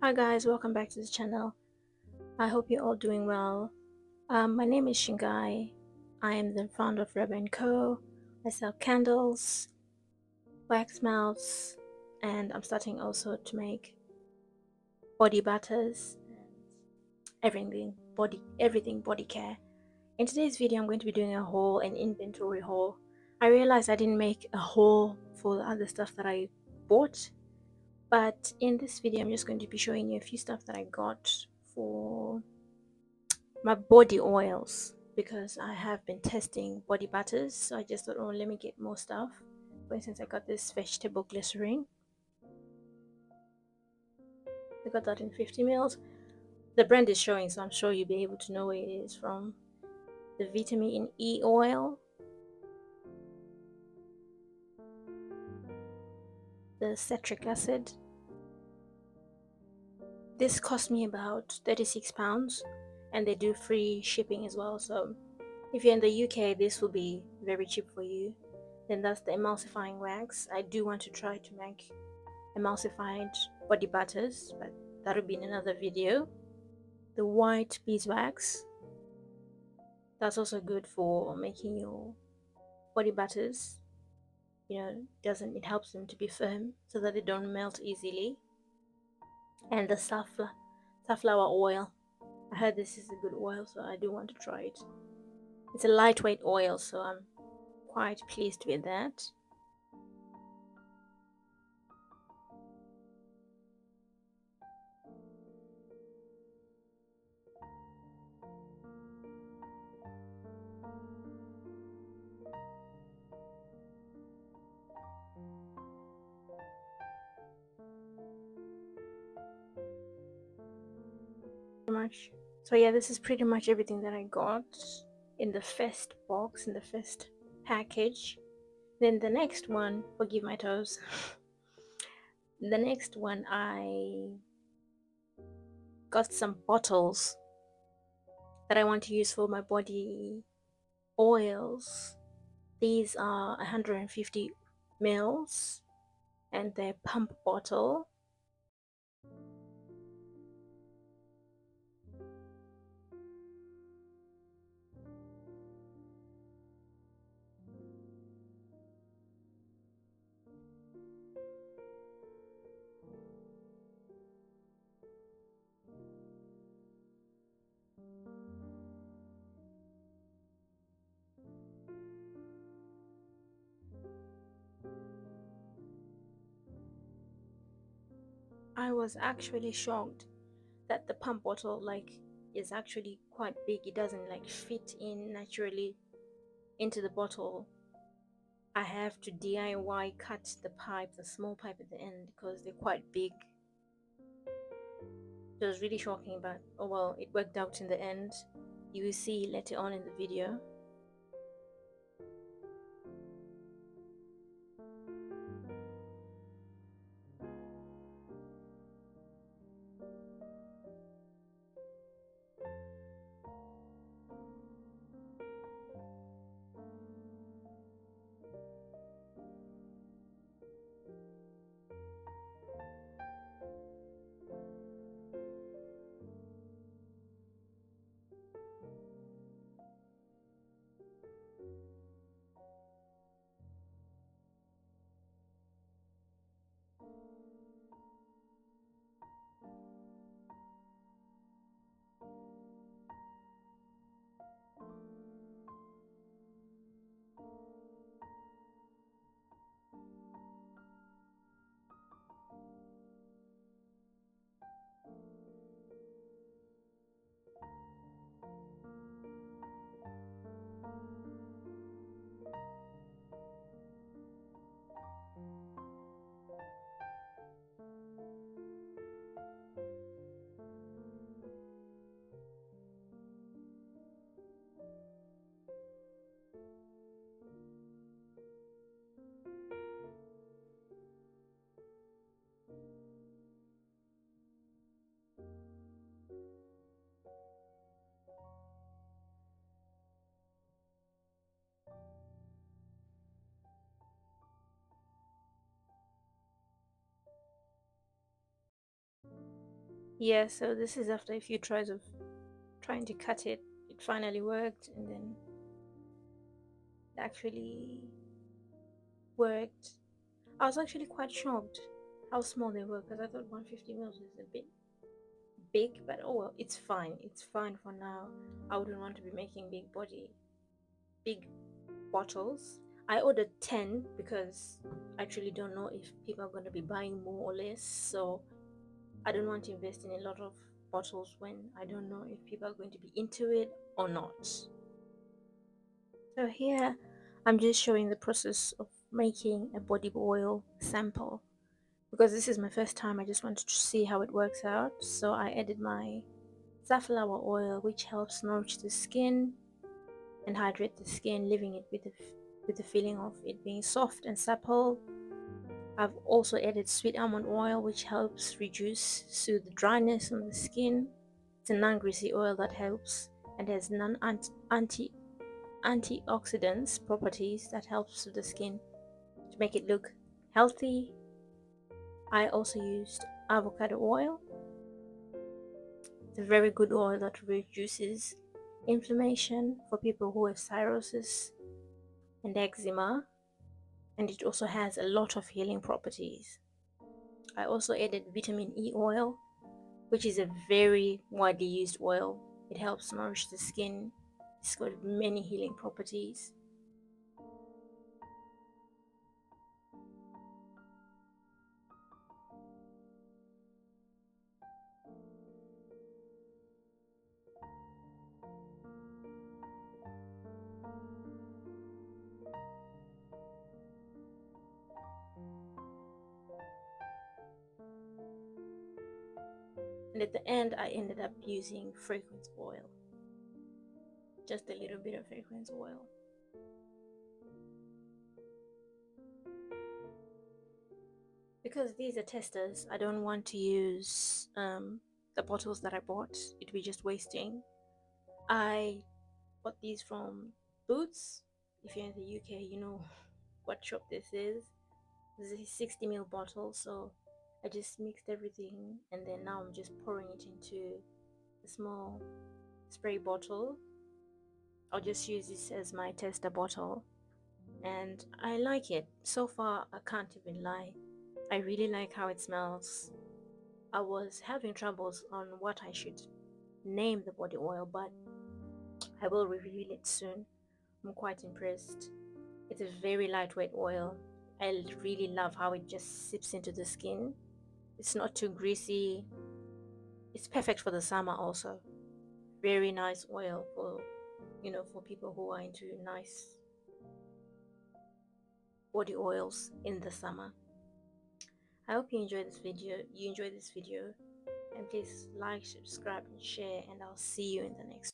Hi guys, welcome back to the channel. I hope you're all doing well. My name is Shingai. I am the founder of Reb & Co. I sell candles, wax melts, and I'm starting also to make body butters and everything body care. In today's video, I'm going to be doing an inventory haul. I realized I didn't make a haul for the other stuff that I bought. But in this video, I'm just going to be showing you a few stuff that I got for my body oils because I have been testing body butters. So I just thought, oh, let me get more stuff. For instance, I got this vegetable glycerin. I got that in 50 mils. The brand is showing, so I'm sure you'll be able to know where it is from. The vitamin E oil, the citric acid. This cost me about £36 and they do free shipping as well. So if you're in the UK, this will be very cheap for you. Then that's the emulsifying wax. I do want to try to make emulsified body butters, but that'll be in another video. The white beeswax, that's also good for making your body butters. It helps them to be firm so that they don't melt easily. And the safflower oil, I heard this is a good oil, so I do want to try it. It's a lightweight oil, so I'm quite pleased with that. So yeah, this is pretty much everything that I got in the first box, in the first package. Then the next one, forgive my toes. The next one, I got some bottles that I want to use for my body oils. These are 150 mils and they're pump bottle. I was actually shocked that the pump bottle is actually quite big. It doesn't fit in naturally into the bottle. I have to DIY cut the pipe, the small pipe at the end, because they're quite big. It was really shocking, but oh well, it worked out in the end. You will see later on in the video. Yeah, so this is after a few tries of trying to cut it. It finally worked, and then it actually worked. I was actually quite shocked how small they were because I thought 150 mils was a bit big, but oh well, it's fine. It's fine for now. I wouldn't want to be making big bottles. I ordered 10 because I actually don't know if people are going to be buying more or less. So I don't want to invest in a lot of bottles when I don't know if people are going to be into it or not. So here I'm just showing the process of making a body oil sample. Because this is my first time, I just wanted to see how it works out. So I added my safflower oil, which helps nourish the skin and hydrate the skin, leaving it with the feeling of it being soft and supple. I've also added sweet almond oil, which helps reduce soothe the dryness on the skin. It's a non-greasy oil that helps and has non-anti antioxidants properties that helps with the skin to make it look healthy. I also used avocado oil. It's a very good oil that reduces inflammation for people who have cirrhosis and eczema, and it also has a lot of healing properties. I also added vitamin E oil, which is a very widely used oil. It helps nourish the skin. It's got many healing properties. And at the end, I ended up using fragrance oil, just a little bit of fragrance oil. Because these are testers, I don't want to use the bottles that I bought. It'd be just wasting. I bought these from Boots. If you're in the UK, you know what shop this is. This is a 60 ml bottle, so I just mixed everything and then now I'm just pouring it into a small spray bottle. I'll just use this as my tester bottle and I like it. So far, I can't even lie. I really like how it smells. I was having troubles on what I should name the body oil, but I will reveal it soon. I'm quite impressed. It's a very lightweight oil. I really love how it just sips into the skin. It's not too greasy. It's perfect for the summer also. Very nice oil for for people who are into nice body oils in the summer. I hope you enjoy this video and please like, subscribe and share and I'll see you in the next one.